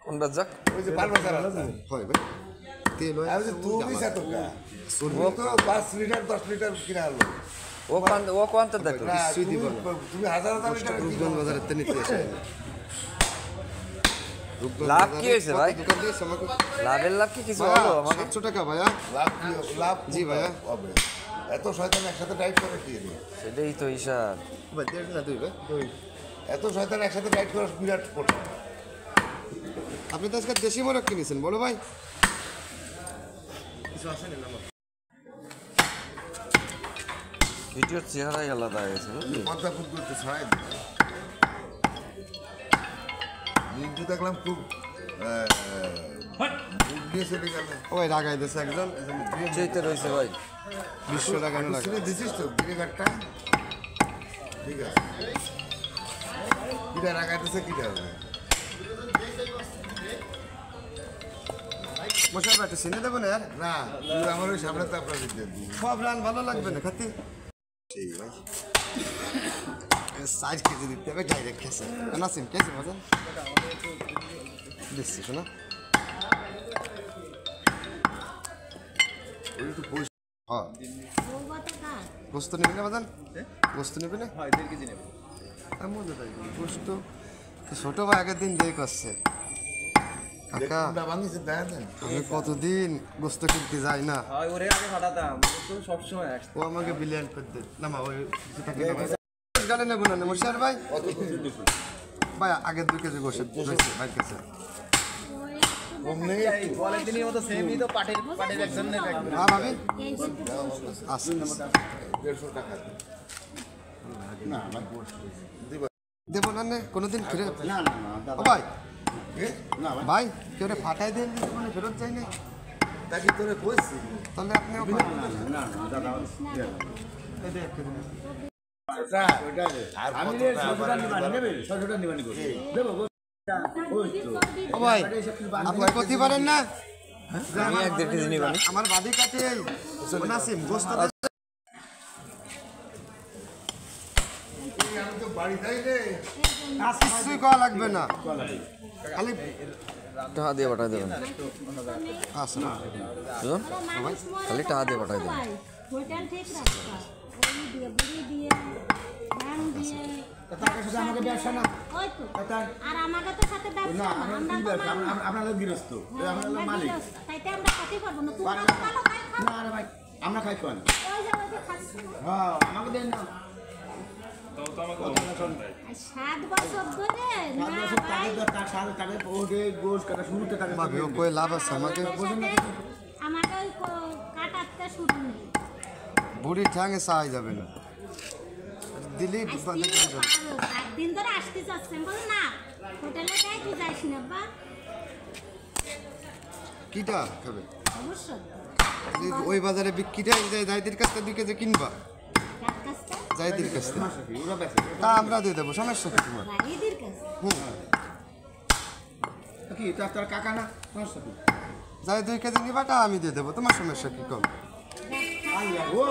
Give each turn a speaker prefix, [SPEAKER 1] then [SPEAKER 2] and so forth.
[SPEAKER 1] কোনটা যাক
[SPEAKER 2] ওই যে 5 বছর হয় ভাই তেল হয় আমি তুমি কত কা ও তো 5 লিটার 10 লিটার কিনা হলো
[SPEAKER 1] ও কোনটা দেখো
[SPEAKER 2] কিছুই দিব না তুমি হাজার লিটার রূপগঞ্জ বাজারে তে নিতে আসে
[SPEAKER 1] লাভ কি হইছে ভাই
[SPEAKER 2] দোকান দিয়ে আমাকে
[SPEAKER 1] লাভের লাভ কি কিছু হলো আমাকে
[SPEAKER 2] 700 টাকা ভাইয়া লাভ জি ভাইয়া হবে এত শয়তান একসাথে টাইট করে কি রে
[SPEAKER 1] সেটাই তো হিসাব
[SPEAKER 2] ভাই দেড় না দুই ভাই এত শয়তান একসাথে টাইট করা বিরাট কঠিন আপনি তো আজকে দেশি মোরগ কিনেছেন বলো ভাই কিছু আসে না আমার
[SPEAKER 1] ভিডিওর চেহারাই আলাদা হয়ে গেছে বুঝলি
[SPEAKER 2] মাথা ফুট করতে ছাই নিচে দেখলাম খুব দিয়ে চলে গেল ওই রাগাই দিয়েছে একজন
[SPEAKER 1] চেইতে রয়েছে ভাই
[SPEAKER 2] বিশ্ব লাগানো লাগে দিছিস তো বিরিগাটটা ঠিক আছে কিটা রাগাই দিয়েছে কিটা হবে মশাই বাটা চিনে দেবো না না আমার ওই সামনে তো আপনার সব রান ভালো লাগবে না খাতে সেই ভাই 60 কেজি দিতে হবে ডাইরেক্ট খেছে নাসিম কেজি মজা দিচ্ছি শোনা হ্যাঁ গোস্ত নেবে না বাজান গোস্ত নেবে না
[SPEAKER 3] হয় 1.5 কেজি নেবে
[SPEAKER 2] গোস্ত ছোট ভাই আগের দিন দিয়ে করছে কাকা আমি কতদিন গোস্ত কিনতে যাই না
[SPEAKER 3] ওরে আগে ফাটাতাম তো সবসময়
[SPEAKER 2] ও আমাকে বিলিয়ন করে দে না মা ওই গালে নেবো না নমস্কার ভাই ভাই আগের 2 কেজি গোস্ত ভাই কেছে
[SPEAKER 3] বলের দিনের মতো সেমই তো পাটের একজন নেই
[SPEAKER 2] হ্যাঁ ভাবি আসুন 150 টাকা না দেবো না কোনোদিন ফিরে
[SPEAKER 3] না
[SPEAKER 2] ও ভাই না ভাই কেউ ফাটাই দেন মানে ফেরত যাই না তাকে তোরে কইছি তাহলে আপনি
[SPEAKER 3] না দাদা আমি 600 টাকা নেবেন 600 টাকা নিবানি করে দেবো
[SPEAKER 2] ও ভাই আপনি কতি পারেন না
[SPEAKER 1] আমি 1.5 কেজি নিব
[SPEAKER 2] আমার বাদি কাটে নাসিম গোস্ত আমি তো বাড়ি যাই রে কিছুই করা লাগবে না খালি
[SPEAKER 1] টাকা দিয়ে পাঠাই দেবেন
[SPEAKER 2] আচ্ছা
[SPEAKER 1] বুঝুন খালি টাকা দিয়ে পাঠাই দেবেন
[SPEAKER 3] আমাকে ব্যবসা না
[SPEAKER 4] আর আমাকে তো সাথে ব্যবসা না
[SPEAKER 3] আপনারা গৃহস্থ আপনারা মালিক
[SPEAKER 4] তাইতে আমরা খেতে পারবো না তুমি ভালো খাই খাও
[SPEAKER 3] না ভাই আমরা খাই কোন
[SPEAKER 4] ওই জায়গাতে খাচ্ছি
[SPEAKER 3] হ্যাঁ আমাকে দেন না
[SPEAKER 4] তো আমাকে 7 বছর ধরে না ভাই
[SPEAKER 3] তার সাথে তাকে ওকে গোশ কাটা শুরুতে তাকে
[SPEAKER 2] ভাবি ও কই লাভ আছে আমাকে
[SPEAKER 4] আমাকে ওই কাটাতে শুরু নেই
[SPEAKER 2] বুড়ি ঠ্যাঙে সাহায্য যাবে না দিলি
[SPEAKER 4] দিন ধরে আসতে চাচ্ছেন বল না হোটেলে যাই তুই যাইস না বা
[SPEAKER 2] কিটা খাবে
[SPEAKER 4] অবশ্যই
[SPEAKER 2] ওই বাজারে বিক্রিটা জায়দির কাছ থেকে 2 কেজি কিনবা
[SPEAKER 4] কার কাছে
[SPEAKER 2] জায়দির কাছ থেকে
[SPEAKER 3] ওরা বেঁচে
[SPEAKER 2] তা আমরা দিয়ে দেবো সমস্যা কি তোমার
[SPEAKER 4] ভাইদের কাছে
[SPEAKER 3] কি তার কাকা না সমস্যা কি
[SPEAKER 2] যাই 2 কেজি নিবাটা আমি দিয়ে দেবো তোমার সমস্যা কি কম
[SPEAKER 3] আল্লাহ ও